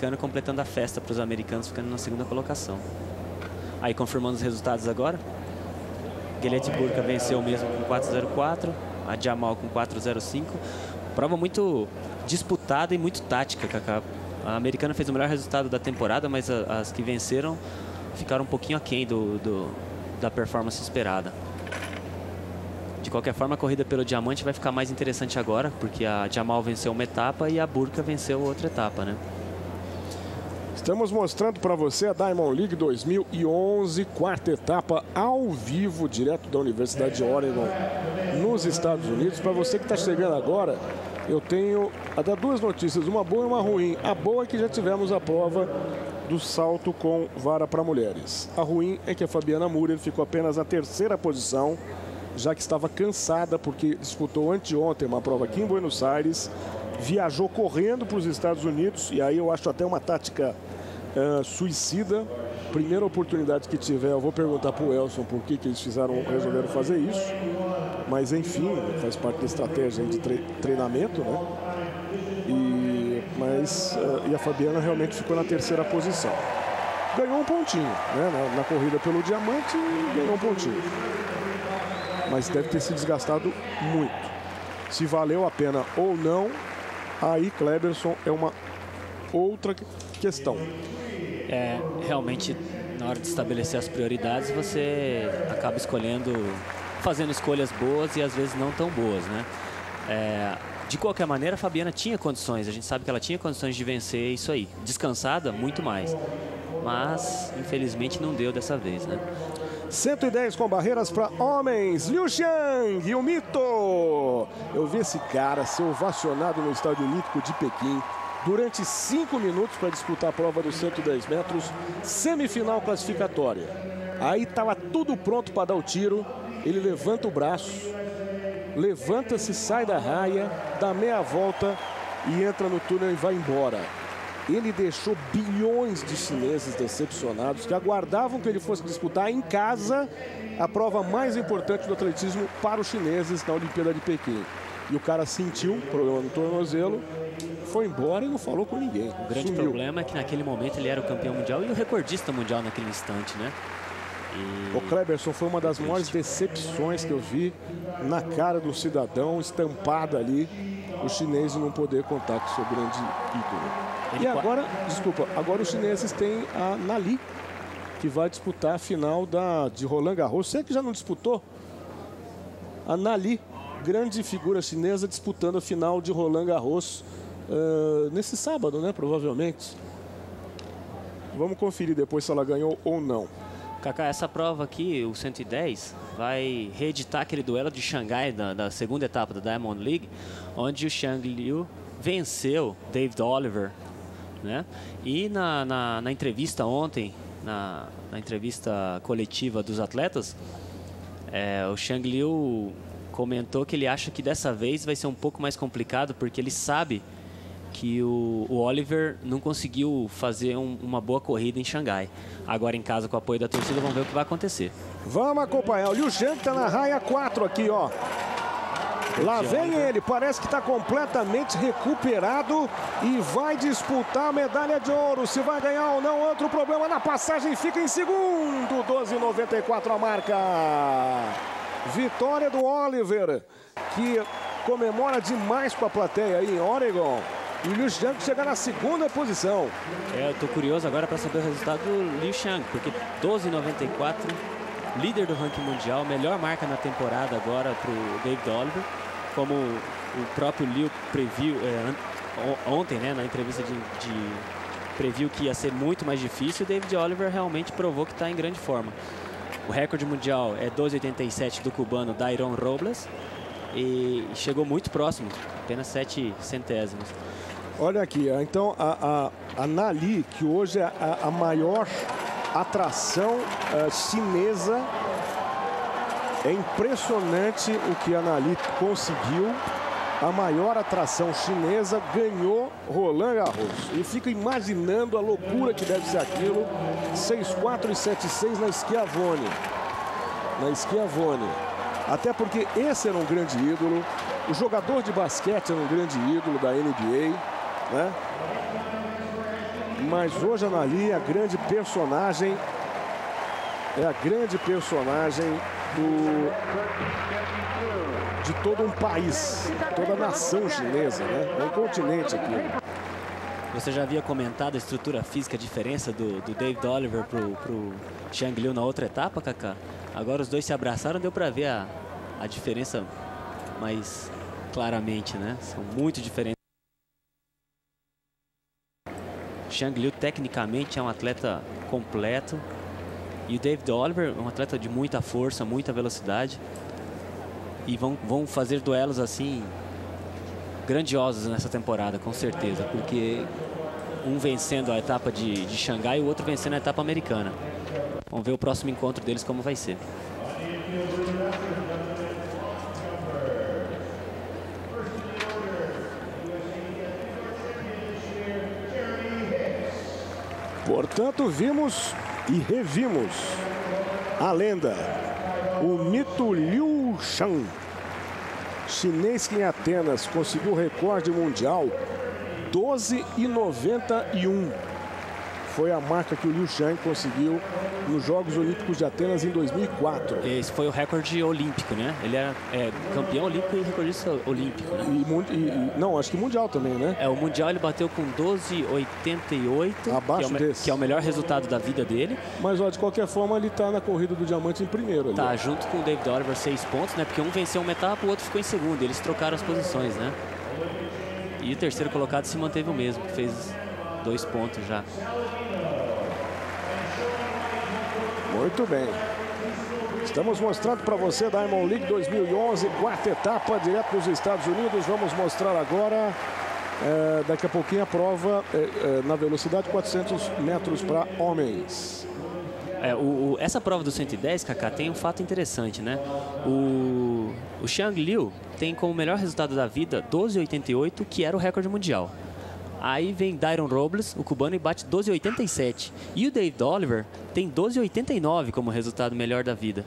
americano, completando a festa para os americanos, ficando na segunda colocação. Aí, confirmando os resultados agora. Guelete Burka venceu mesmo com 4,04. A Jamal com 4,05. Prova muito disputada e muito tática, Kaká. A americana fez o melhor resultado da temporada, mas as que venceram ficaram um pouquinho aquém da performance esperada. De qualquer forma, a corrida pelo diamante vai ficar mais interessante agora, porque a Jamal venceu uma etapa e a Burka venceu outra etapa, né? Estamos mostrando para você a Diamond League 2011, quarta etapa ao vivo, direto da Universidade de Oregon, nos Estados Unidos. Para você que está chegando agora, eu tenho a dar duas notícias, uma boa e uma ruim. A boa é que já tivemos a prova do salto com vara para mulheres. A ruim é que a Fabiana Müller ficou apenas na terceira posição, já que estava cansada porque disputou anteontem uma prova aqui em Buenos Aires, viajou correndo para os Estados Unidos, e aí eu acho até uma tática suicida. Primeira oportunidade que tiver, eu vou perguntar para o Elson por que eles resolveram fazer isso, mas enfim, faz parte da estratégia de treinamento, né? E a Fabiana realmente ficou na terceira posição. Ganhou um pontinho, né? Na corrida pelo diamante, ganhou um pontinho. Mas deve ter se desgastado muito. Se valeu a pena ou não, aí, Kleberson, é uma outra questão. Realmente, na hora de estabelecer as prioridades, você acaba fazendo escolhas boas e às vezes não tão boas, né? De qualquer maneira, a Fabiana tinha condições, a gente sabe que ela tinha condições de vencer isso aí. Descansada, muito mais. Mas, infelizmente, não deu dessa vez, né? 110 com barreiras para homens. Liu Xiang, o mito. Eu vi esse cara ser ovacionado no Estádio Olímpico de Pequim durante 5 minutos para disputar a prova dos 110 metros, semifinal classificatória. Aí estava tudo pronto para dar o tiro. Ele levanta o braço, levanta-se, sai da raia, dá meia volta e entra no túnel e vai embora. Ele deixou bilhões de chineses decepcionados que aguardavam que ele fosse disputar em casa a prova mais importante do atletismo para os chineses na Olimpíada de Pequim. E o cara sentiu um problema no tornozelo, foi embora e não falou com ninguém. O grande problema é que naquele momento ele era o campeão mundial e o recordista mundial naquele instante, né? O Kleberson foi uma das maiores decepções que eu vi na cara do cidadão, estampada ali, o chinês não poder contar com seu grande ídolo. E agora, agora os chineses têm a Nali, que vai disputar a final de Roland Garros. Você que já não disputou? A Nali, grande figura chinesa, disputando a final de Roland Garros nesse sábado, né? Provavelmente. Vamos conferir depois se ela ganhou ou não. Kaká, essa prova aqui, o 110, vai reeditar aquele duelo de Xangai da segunda etapa da Diamond League, onde o Xiang Liu venceu David Oliver, né? E na entrevista ontem, na entrevista coletiva dos atletas, o Xiang Liu comentou que ele acha que dessa vez vai ser um pouco mais complicado, porque ele sabe que o Oliver não conseguiu fazer uma boa corrida em Xangai. Agora em casa, com o apoio da torcida, vamos ver o que vai acontecer. Vamos acompanhar. O Liu Xiang está na raia 4 aqui, ó. Lá vem ele, parece que está completamente recuperado e vai disputar a medalha de ouro. Se vai ganhar ou não, outro problema na passagem, fica em segundo, 12,94 a marca. Vitória do Oliver, que comemora demais com a plateia aí em Oregon. E o Liu Xiang chega na segunda posição. Eu tô curioso agora para saber o resultado do Liu Xiang, porque 12,94, líder do ranking mundial, melhor marca na temporada agora para o David Oliver, como o próprio Liu previu ontem, né, na entrevista de previu que ia ser muito mais difícil. O David Oliver realmente provou que está em grande forma. O recorde mundial é 12,87 do cubano Dairon Robles e chegou muito próximo, apenas 7 centésimos. Olha aqui, então a Nali, que hoje é a maior atração chinesa. É impressionante o que a Nali conseguiu. A maior atração chinesa ganhou Roland Garros. E fica imaginando a loucura que deve ser aquilo. 6-4 e 7-6 na Schiavone. Na Schiavone. Até porque esse era um grande ídolo. O jogador de basquete era um grande ídolo da NBA, né? Mas hoje a Anali, a grande personagem, é a grande personagem de todo um país, toda a nação chinesa, né? É um continente aqui. Você já havia comentado a estrutura física, a diferença do David Oliver pro Xiang Liu na outra etapa, Kaká? Agora os dois se abraçaram, deu para ver a diferença mais claramente, né? São muito diferentes. Xiang Liu tecnicamente é um atleta completo e o David Oliver é um atleta de muita força, muita velocidade, e vão fazer duelos assim grandiosos nessa temporada, com certeza, porque um vencendo a etapa de Xangai e o outro vencendo a etapa americana. Vamos ver o próximo encontro deles como vai ser. Portanto, vimos e revimos a lenda, o mito Liu Shan, chinês que em Atenas conseguiu o recorde mundial 12,91. Foi a marca que o Liu Shan conseguiu nos Jogos Olímpicos de Atenas em 2004. Esse foi o recorde olímpico, né? Ele era campeão olímpico e recordista olímpico, né? Não, acho que mundial também, né? O mundial ele bateu com 12,88, abaixo desse, que é o melhor resultado da vida dele. Mas, ó, de qualquer forma, ele está na corrida do diamante em primeiro. Ali. Tá, junto com o David Oliver, 6 pontos, né? Porque um venceu uma etapa, o outro ficou em segundo. Eles trocaram as posições, né? E o terceiro colocado se manteve o mesmo, que fez 2 pontos já. Muito bem. Estamos mostrando para você Diamond League 2011, quarta etapa, direto dos Estados Unidos. Vamos mostrar agora, daqui a pouquinho, a prova na velocidade 400 metros para homens. Essa prova do 110, Kaká, tem um fato interessante, né? O Xiang Liu tem como melhor resultado da vida 12,88, que era o recorde mundial. Aí vem Dairon Robles, o cubano, e bate 12,87. E o David Oliver tem 12,89 como resultado melhor da vida.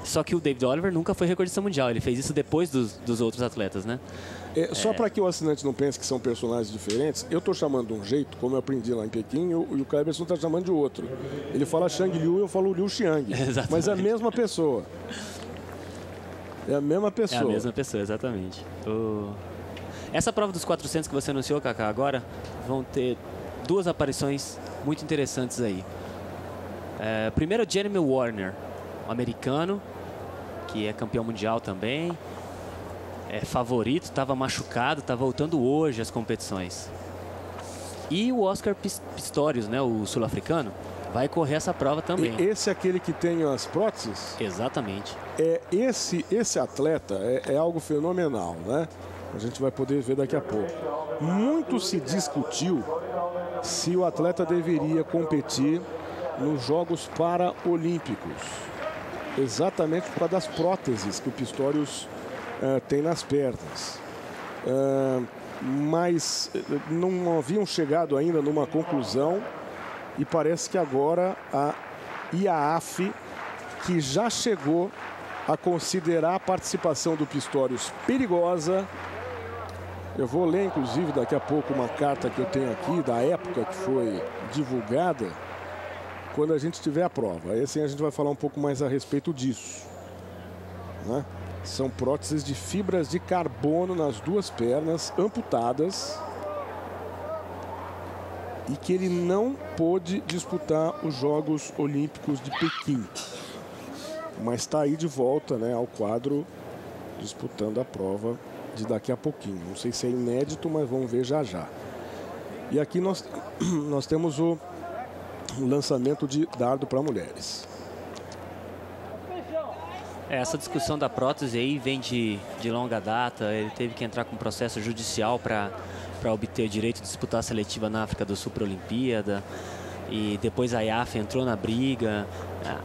Só que o David Oliver nunca foi recordista mundial. Ele fez isso depois dos outros atletas, né? Só para que o assinante não pense que são personagens diferentes, eu estou chamando de um jeito, como eu aprendi lá em Pequim, e o Cleberson está chamando de outro. Ele fala Xiang Liu, eu falo Liu Xiang. Exatamente. Mas é a mesma pessoa. É a mesma pessoa. É a mesma pessoa, exatamente. Essa prova dos 400 que você anunciou, Kaká, agora vão ter 2 aparições muito interessantes aí. Primeiro, Jeremy Warner, um americano, que é campeão mundial também. É favorito, estava machucado, está voltando hoje às competições. E o Oscar Pistorius, né, o sul-africano, vai correr essa prova também. E esse é aquele que tem as próteses? Exatamente. Esse atleta é algo fenomenal, né? A gente vai poder ver daqui a pouco. Muito se discutiu se o atleta deveria competir nos Jogos Paralímpicos. Exatamente por causa das próteses que o Pistorius tem nas pernas. Mas não haviam chegado ainda numa conclusão e parece que agora a IAAF, que já chegou a considerar a participação do Pistorius perigosa. Eu vou ler, inclusive, daqui a pouco uma carta que eu tenho aqui, da época que foi divulgada, quando a gente tiver a prova. Aí assim a gente vai falar um pouco mais a respeito disso, né? São próteses de fibras de carbono nas 2 pernas, amputadas, e que ele não pôde disputar os Jogos Olímpicos de Pequim. Mas está aí de volta, né, ao quadro, disputando a prova de daqui a pouquinho. Não sei se é inédito, mas vamos ver já já. E aqui nós temos o lançamento de dardo para mulheres. Essa discussão da prótese aí vem de longa data. Ele teve que entrar com um processo judicial para obter o direito de disputar a seletiva na África do Sul para a Olimpíada. E depois a IAAF entrou na briga.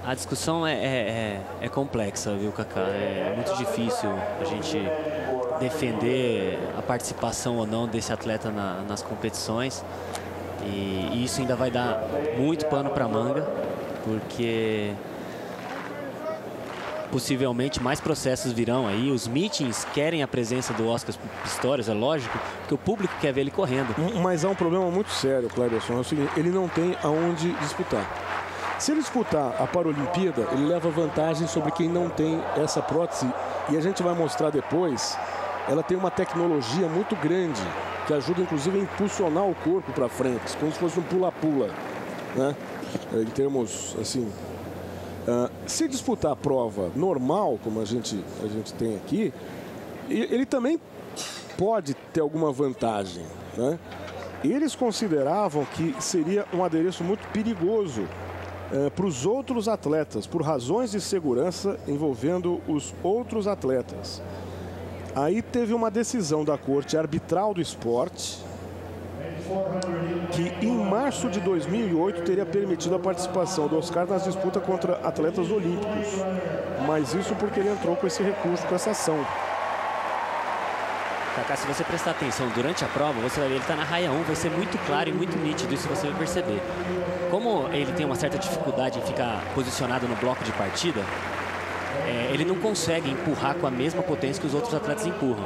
A discussão é complexa, viu, Kaká? É muito difícil a gente defender a participação ou não desse atleta nas competições. E isso ainda vai dar muito pano para manga, porque possivelmente mais processos virão aí. Os meetings querem a presença do Oscar Pistorius, é lógico, porque o público quer ver ele correndo. Mas há um problema muito sério, Cleberson, é o seguinte, ele não tem aonde disputar. Se ele disputar a Paralimpíada, ele leva vantagem sobre quem não tem essa prótese. E a gente vai mostrar depois, ela tem uma tecnologia muito grande, que ajuda inclusive a impulsionar o corpo para frente, como se fosse um pula-pula, né? Em termos assim, se disputar a prova normal, como a gente tem aqui, ele também pode ter alguma vantagem, né? Eles consideravam que seria um adereço muito perigoso para os outros atletas, por razões de segurança envolvendo os outros atletas. Aí teve uma decisão da Corte Arbitral do Esporte, que em março de 2008 teria permitido a participação do Oscar nas disputas contra atletas olímpicos. Mas isso porque ele entrou com esse recurso, com essa ação. Kaká, se você prestar atenção durante a prova, você vai ver, ele está na raia 1, vai ser muito claro e muito nítido, isso você vai perceber. Como ele tem uma certa dificuldade em ficar posicionado no bloco de partida, ele não consegue empurrar com a mesma potência que os outros atletas empurram.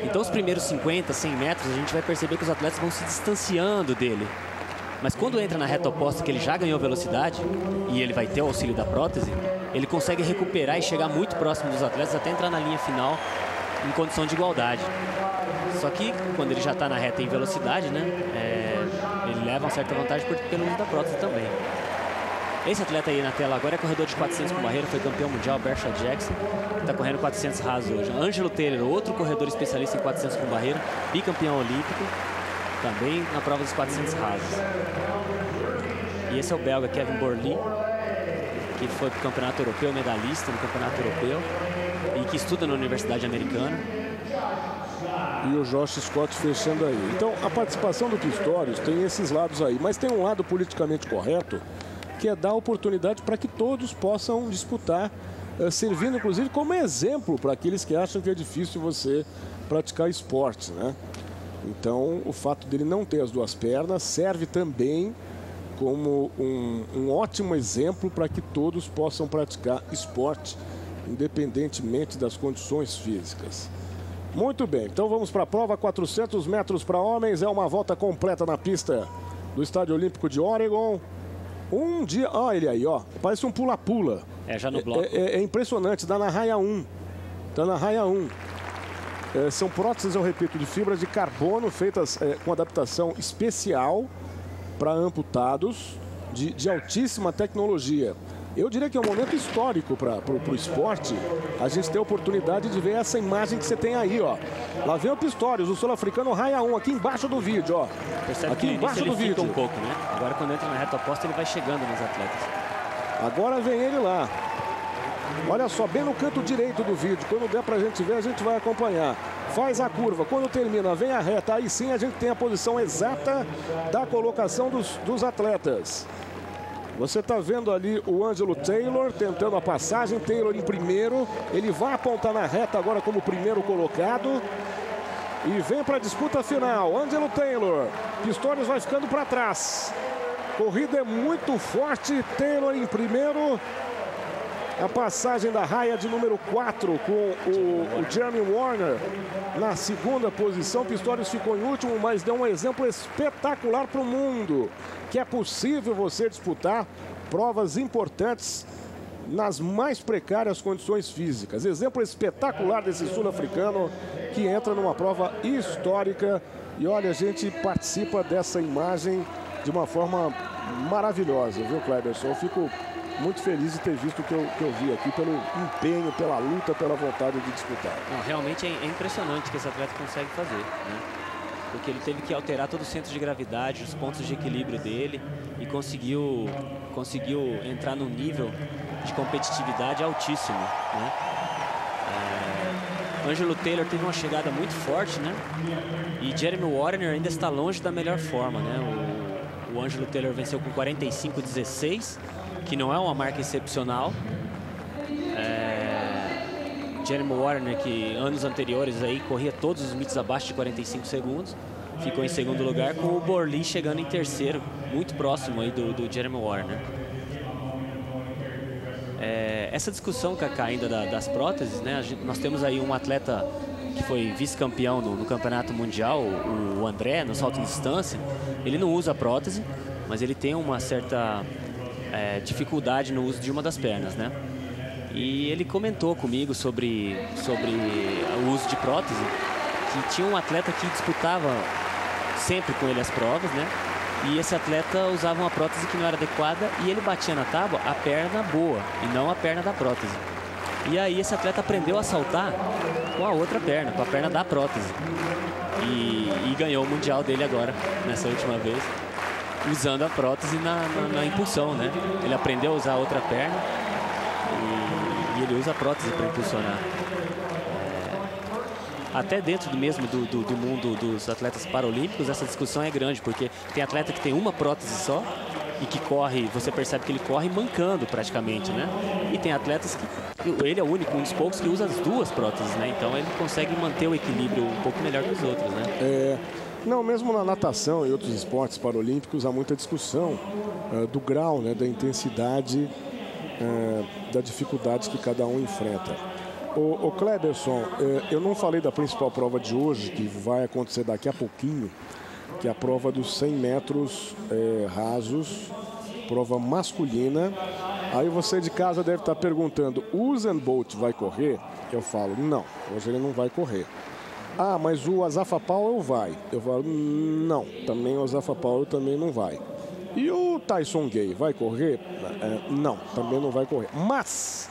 Então os primeiros 50, 100 metros, a gente vai perceber que os atletas vão se distanciando dele. Mas quando entra na reta oposta, que ele já ganhou velocidade, e ele vai ter o auxílio da prótese, ele consegue recuperar e chegar muito próximo dos atletas até entrar na linha final em condição de igualdade. Só que quando ele já está na reta em velocidade, né, ele leva uma certa vantagem pelo uso da prótese também. Esse atleta aí na tela agora é corredor de 400 com barreira, foi campeão mundial, Bershad Jackson, está correndo 400 rasos hoje. Angelo Taylor, outro corredor especialista em 400 com barreira, bicampeão olímpico, também na prova dos 400 rasos. E esse é o belga Kevin Borloo, que foi para o campeonato europeu, medalhista no campeonato europeu, e que estuda na Universidade Americana. E o Josh Scott fechando aí. Então, a participação do Pistorius tem esses lados aí, mas tem um lado politicamente correto, que é dar oportunidade para que todos possam disputar, servindo inclusive como exemplo para aqueles que acham que é difícil você praticar esporte, né? Então, o fato dele não ter as duas pernas serve também como um ótimo exemplo para que todos possam praticar esporte, independentemente das condições físicas. Muito bem, então vamos para a prova, 400 metros para homens, é uma volta completa na pista do Estádio Olímpico de Oregon. Um dia, ó ele aí, ó, parece um pula-pula. Já no bloco. É impressionante, dá na raia 1. Tá na raia 1. São próteses, eu repito, de fibras de carbono feitas com adaptação especial para amputados de altíssima tecnologia. Eu diria que é um momento histórico para o esporte. A gente tem a oportunidade de ver essa imagem que você tem aí, ó. Lá vem o Pistorius, o sul-africano raia 1, aqui embaixo do vídeo, ó. Percebe aqui embaixo do vídeo. Um pouco, né? Agora quando entra na reta oposta ele vai chegando nos atletas. Agora vem ele lá. Olha só, bem no canto direito do vídeo. Quando der pra gente ver, a gente vai acompanhar. Faz a curva. Quando termina, vem a reta. Aí sim a gente tem a posição exata da colocação dos atletas. Você está vendo ali o Angelo Taylor tentando a passagem. Taylor em primeiro. Ele vai apontar na reta agora como primeiro colocado. E vem para a disputa final. Angelo Taylor. Pistorius vai ficando para trás. Corrida é muito forte. Taylor em primeiro. A passagem da raia de número 4 com o Jeremy Warner na segunda posição. Pistorius ficou em último, mas deu um exemplo espetacular para o mundo. Que é possível você disputar provas importantes nas mais precárias condições físicas. Exemplo espetacular desse sul-africano que entra numa prova histórica. E olha, a gente participa dessa imagem de uma forma maravilhosa, viu, Cleberson? Eu fico muito feliz de ter visto o que eu vi aqui, pelo empenho, pela luta, pela vontade de disputar. Não, realmente é impressionante o que esse atleta consegue fazer, né? Porque ele teve que alterar todo o centro de gravidade, os pontos de equilíbrio dele e conseguiu entrar num nível de competitividade altíssimo, né? Angelo Taylor teve uma chegada muito forte, né? E Jeremy Warner ainda está longe da melhor forma, né? O Angelo Taylor venceu com 45,16, que não é uma marca excepcional. Jeremy Warner, que anos anteriores aí corria todos os limites abaixo de 45 segundos, ficou em segundo lugar, com o Borloo chegando em terceiro, muito próximo aí do Jeremy Warner. Essa discussão, Kaká, ainda das próteses, né? Nós temos aí um atleta que foi vice-campeão no campeonato mundial, o André, no salto de distância. Ele não usa prótese, mas ele tem uma certa dificuldade no uso de uma das pernas, né? E ele comentou comigo sobre o uso de prótese, que tinha um atleta que disputava sempre com ele as provas, né? E esse atleta usava uma prótese que não era adequada e ele batia na tábua a perna boa e não a perna da prótese. E aí esse atleta aprendeu a saltar com a outra perna, com a perna da prótese. E ganhou o mundial dele agora, nessa última vez, usando a prótese na impulsão, né? Ele aprendeu a usar a outra perna e ele usa a prótese para impulsionar. Até dentro do mundo dos atletas paralímpicos, essa discussão é grande, porque tem atleta que tem uma prótese só e que corre, você percebe que ele corre mancando praticamente, né? E tem atletas que ele é o único, um dos poucos que usa as duas próteses, né? Então ele consegue manter o equilíbrio um pouco melhor que os outros, né? Não, mesmo na natação e outros esportes paralímpicos há muita discussão do grau, né, da intensidade, da dificuldade que cada um enfrenta. O Cleberson, eu não falei da principal prova de hoje, que vai acontecer daqui a pouquinho, que é a prova dos 100 metros rasos, prova masculina. Aí você de casa deve estar perguntando, o Usain Bolt vai correr? Eu falo, não, hoje ele não vai correr. Ah, mas o Asafa Powell vai. Eu falo, não, também o Asafa Powell também não vai. E o Tyson Gay vai correr? Não, também não vai correr. Mas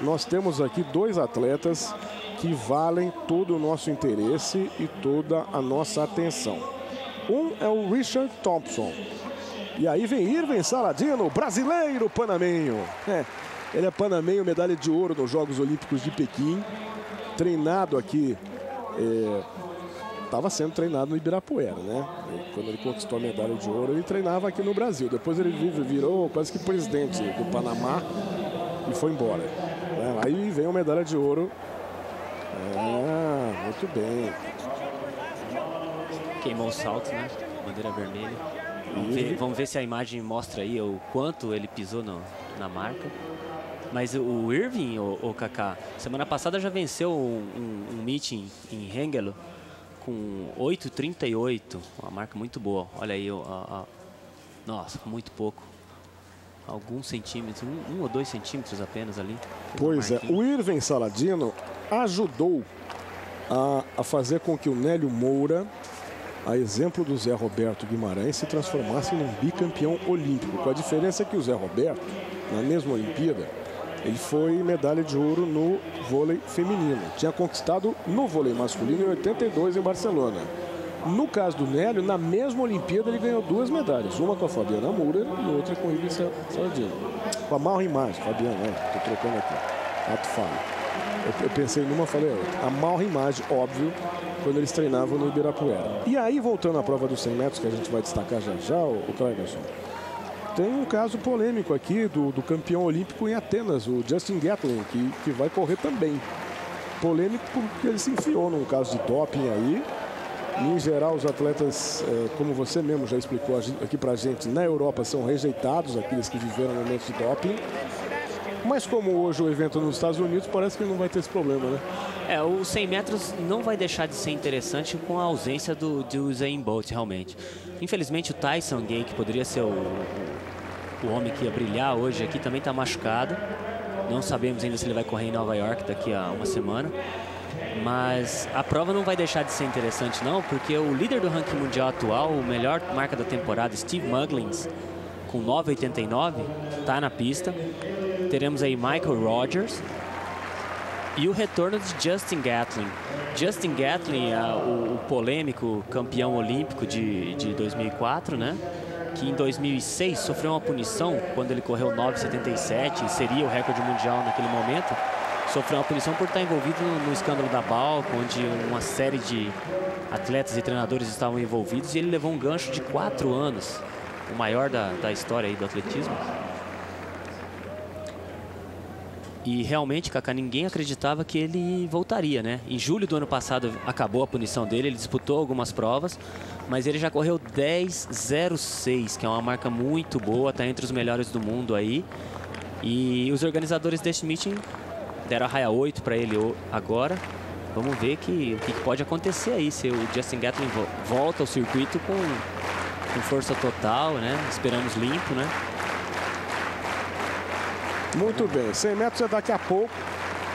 nós temos aqui dois atletas que valem todo o nosso interesse e toda a nossa atenção. Um é o Richard Thompson. E aí vem Irving Saladino, brasileiro panamenho. Ele é panamenho, medalha de ouro nos Jogos Olímpicos de Pequim. Treinado aqui, estava sendo treinado no Ibirapuera, né? Quando ele conquistou a medalha de ouro, ele treinava aqui no Brasil. Depois ele virou quase que presidente do Panamá e foi embora. Aí vem a medalha de ouro. Muito bem. Queimou o salto, né? Bandeira vermelha. Vamos ver se a imagem mostra aí o quanto ele pisou na marca. Mas o Irving, o Kaká, semana passada já venceu um meeting em Hengelo com 8,38. Uma marca muito boa. Olha aí, nossa, muito pouco. Alguns centímetros, um ou 2 centímetros apenas ali. Pois é, o Irving Saladino ajudou a fazer com que o Nélio Moura, a exemplo do Zé Roberto Guimarães, se transformasse num bicampeão olímpico. Com a diferença que o Zé Roberto, na mesma Olimpíada, ele foi medalha de ouro no vôlei feminino. Tinha conquistado no vôlei masculino em 82 em Barcelona. No caso do Nélio, na mesma Olimpíada ele ganhou 2 medalhas. Uma com a Fabiana Moura e outra com o Irving Saladino. Com a Mauro Imagem, Fabiana, estou trocando aqui. Ato falo. Eu pensei numa, falei outra. A Mauro Imagem, óbvio, quando eles treinavam no Ibirapuera. E aí, voltando à prova dos 100 metros, que a gente vai destacar já, o Cleberson, tem um caso polêmico aqui do campeão olímpico em Atenas, o Justin Gatlin, que vai correr também. Polêmico porque ele se enfiou num caso de doping aí. Em geral, os atletas, como você mesmo já explicou aqui pra gente, na Europa são rejeitados, aqueles que viveram momentos de doping. Mas como hoje o evento é nos Estados Unidos, parece que não vai ter esse problema, né? Os 100 metros não vai deixar de ser interessante com a ausência do Usain Bolt, realmente. Infelizmente, o Tyson Gay, que poderia ser o homem que ia brilhar hoje aqui, também está machucado. Não sabemos ainda se ele vai correr em Nova York daqui a uma semana. Mas a prova não vai deixar de ser interessante, não, porque o líder do ranking mundial atual, o melhor marca da temporada, Steve Muglins, com 9,89, está na pista. Teremos aí Michael Rogers e o retorno de Justin Gatlin. Justin Gatlin é o polêmico campeão olímpico de 2004, né? Que em 2006 sofreu uma punição quando ele correu 9,77 e seria o recorde mundial naquele momento. Sofreu uma punição por estar envolvido no escândalo da Balco, onde uma série de atletas e treinadores estavam envolvidos, e ele levou um gancho de 4 anos, o maior da história aí do atletismo. E realmente, Kaká, ninguém acreditava que ele voltaria, né? Em julho do ano passado acabou a punição dele, ele disputou algumas provas, mas ele já correu 10,06, que é uma marca muito boa, está entre os melhores do mundo aí. E os organizadores deste meeting deram a raia 8 para ele agora. Vamos ver o que pode acontecer aí, se o Justin Gatlin volta ao circuito com força total, né? Esperamos limpo, né? Muito bem, 100 metros é daqui a pouco.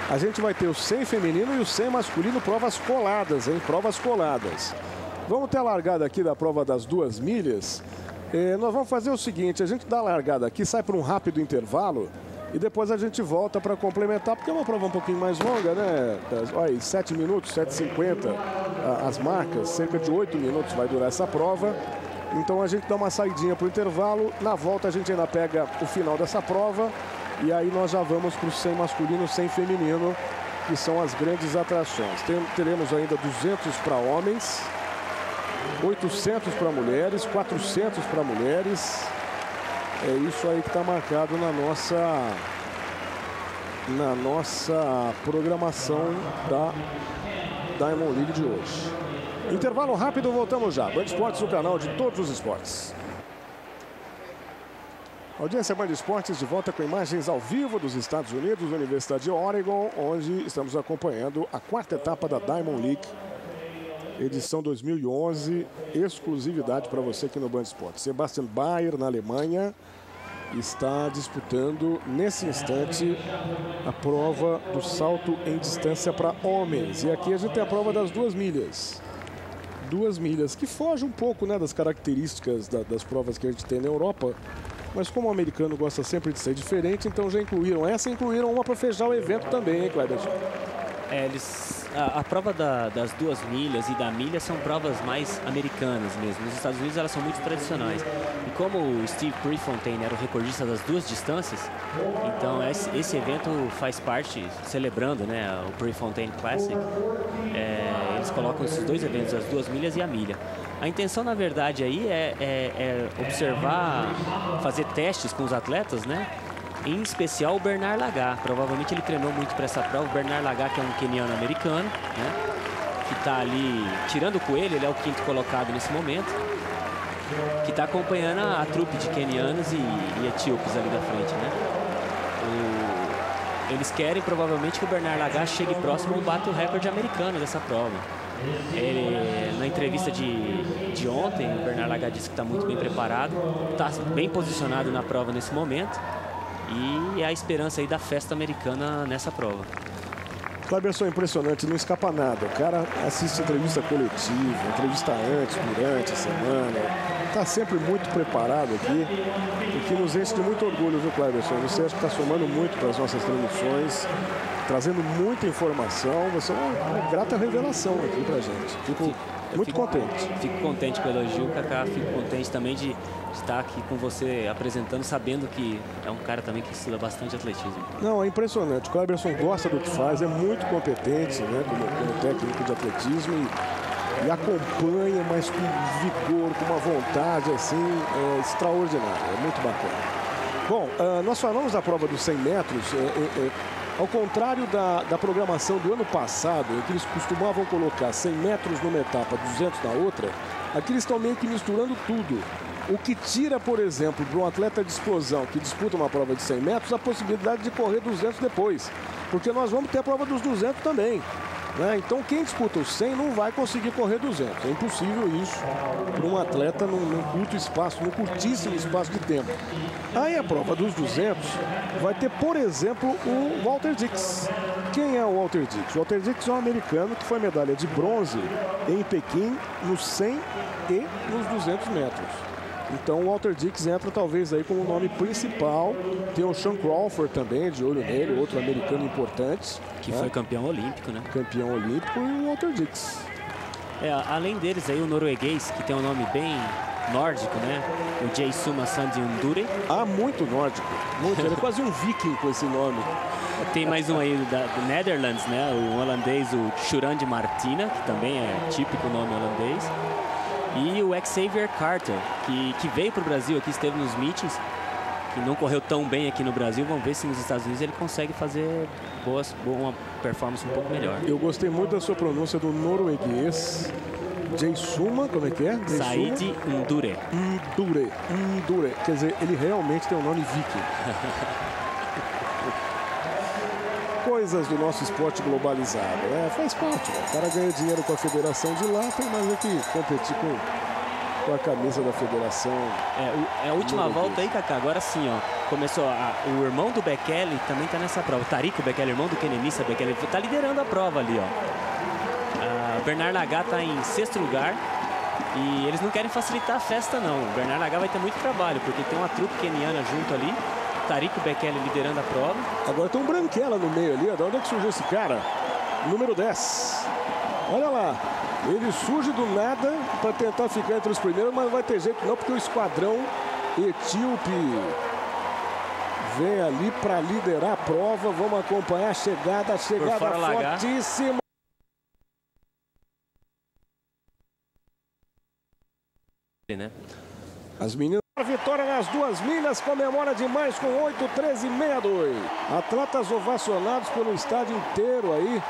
A gente vai ter o 100 feminino e o 100 masculino, provas coladas, hein? Provas coladas. Vamos ter a largada aqui da prova das 2 milhas. Nós vamos fazer o seguinte, a gente dá a largada aqui, sai para um rápido intervalo e depois a gente volta para complementar, porque é uma prova um pouquinho mais longa, né? Olha, 7 minutos, 7h50 as marcas, cerca de 8 minutos vai durar essa prova. Então a gente dá uma saidinha para o intervalo, na volta a gente ainda pega o final dessa prova e aí nós já vamos para o 100 masculino, 100 feminino, que são as grandes atrações. Teremos ainda 200 para homens, 800 para mulheres, 400 para mulheres. É isso aí que está marcado na nossa programação da Diamond League de hoje. Intervalo rápido, voltamos já. Band Esportes, o canal de todos os esportes. Audiência Band Esportes de volta com imagens ao vivo dos Estados Unidos, Universidade de Oregon, onde estamos acompanhando a 4ª etapa da Diamond League, edição 2011, exclusividade para você aqui no Band Esportes. Sebastian Bayer, na Alemanha, está disputando nesse instante a prova do salto em distância para homens. E aqui a gente tem a prova das 2 milhas. 2 milhas, que foge um pouco, né, das características das provas que a gente tem na Europa. Mas como o americano gosta sempre de ser diferente, então já incluíram essa, incluíram uma para fechar o evento também, hein, Kleber? A prova das 2 milhas e da milha são provas mais americanas mesmo. Nos Estados Unidos elas são muito tradicionais. E como o Steve Prefontaine era o recordista das 2 distâncias, então esse evento faz parte, celebrando, né, o Prefontaine Classic. Eles colocam esses 2 eventos, as 2 milhas e a milha. A intenção, na verdade, aí é observar, fazer testes com os atletas, né? Em especial o Bernard Lagat. Provavelmente ele treinou muito para essa prova. O Bernard Lagat, que é um queniano americano, né? Que está ali tirando o coelho, ele é o 5º colocado nesse momento. Que está acompanhando a trupe de quenianos e etíopes ali da frente, né? Eles querem provavelmente que o Bernard Lagat chegue próximo ao bate o recorde americano dessa prova. Na entrevista de ontem, o Bernard Lagat disse que está muito bem preparado, está bem posicionado na prova nesse momento e é a esperança aí da festa americana nessa prova. Cleberson, é impressionante, não escapa nada. O cara assiste entrevista coletiva, entrevista antes, durante a semana. Está sempre muito preparado aqui, o que nos enche de muito orgulho, viu, Cleberson? Você acha que está somando muito para as nossas transmissões, trazendo muita informação. Você é uma grata revelação aqui para a gente. Fico muito contente. Fico contente pelo elogio, Cacá. Fico contente também de estar aqui com você apresentando, sabendo que é um cara também que estuda bastante atletismo. Não, é impressionante. O Cleberson gosta do que faz, é muito competente, né, como técnico de atletismo e acompanha, mas com vigor, com uma vontade assim extraordinária. É muito bacana. Bom, nós falamos da prova dos 100 metros. Ao contrário da programação do ano passado, em que eles costumavam colocar 100 metros numa etapa, 200 na outra, aqui eles estão meio que misturando tudo. O que tira, por exemplo, para um atleta de explosão que disputa uma prova de 100 metros, a possibilidade de correr 200 depois. Porque nós vamos ter a prova dos 200 também, né? Então quem disputa os 100 não vai conseguir correr 200. É impossível isso para um atleta num curto espaço, num curtíssimo espaço de tempo. Aí a prova dos 200 vai ter, por exemplo, o Walter Dix. Quem é o Walter Dix? O Walter Dix é um americano que foi medalha de bronze em Pequim nos 100 e nos 200 metros. Então o Walter Dix entra talvez aí como o nome principal. Tem o Sean Crawford também, de olho nele, outro americano importante. Que foi campeão olímpico, né? Campeão olímpico, e o Walter Dix. Além deles aí o norueguês, que tem um nome bem nórdico, né? O Jaysuma Sandi Undure. Muito nórdico. Muito, ele é quase um viking com esse nome. Tem mais um aí do Netherlands, né? O holandês, o Shuran de Martina, que também é típico nome holandês. E o Xavier Carter, que veio para o Brasil aqui, esteve nos meetings, que não correu tão bem aqui no Brasil. Vamos ver se nos Estados Unidos ele consegue fazer uma performance um pouco melhor. Eu gostei muito da sua pronúncia do norueguês. Jaysuma, como é que é? Said Undure. Undure. Quer dizer, ele realmente tem um nome viking. Coisas do nosso esporte globalizado, né? Faz parte, né? O cara ganha dinheiro com a federação de lá, tem mais é que competir com a camisa da federação. É a última volta aí, Kaká. Agora sim, ó. Começou o irmão do Bekele também tá nessa prova. O Tariq Bekele, irmão do Kenenisa Bekele, tá liderando a prova ali, ó. Bernard Lagat tá em 6º lugar. E eles não querem facilitar a festa, não. O Bernard Lagat vai ter muito trabalho, porque tem uma trupe keniana junto ali. Tariq Bekele liderando a prova. Agora tem um branquela no meio ali. De onde é que surgiu esse cara? Número 10. Olha lá. Ele surge do nada para tentar ficar entre os primeiros, mas não vai ter jeito não, porque o esquadrão etíope vem ali para liderar a prova. Vamos acompanhar a chegada fortíssima. Né? As meninas, a vitória nas 2 milhas, comemora demais com 8:13:62. Atletas ovacionados pelo estádio inteiro aí,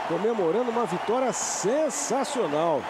comemorando uma vitória sensacional.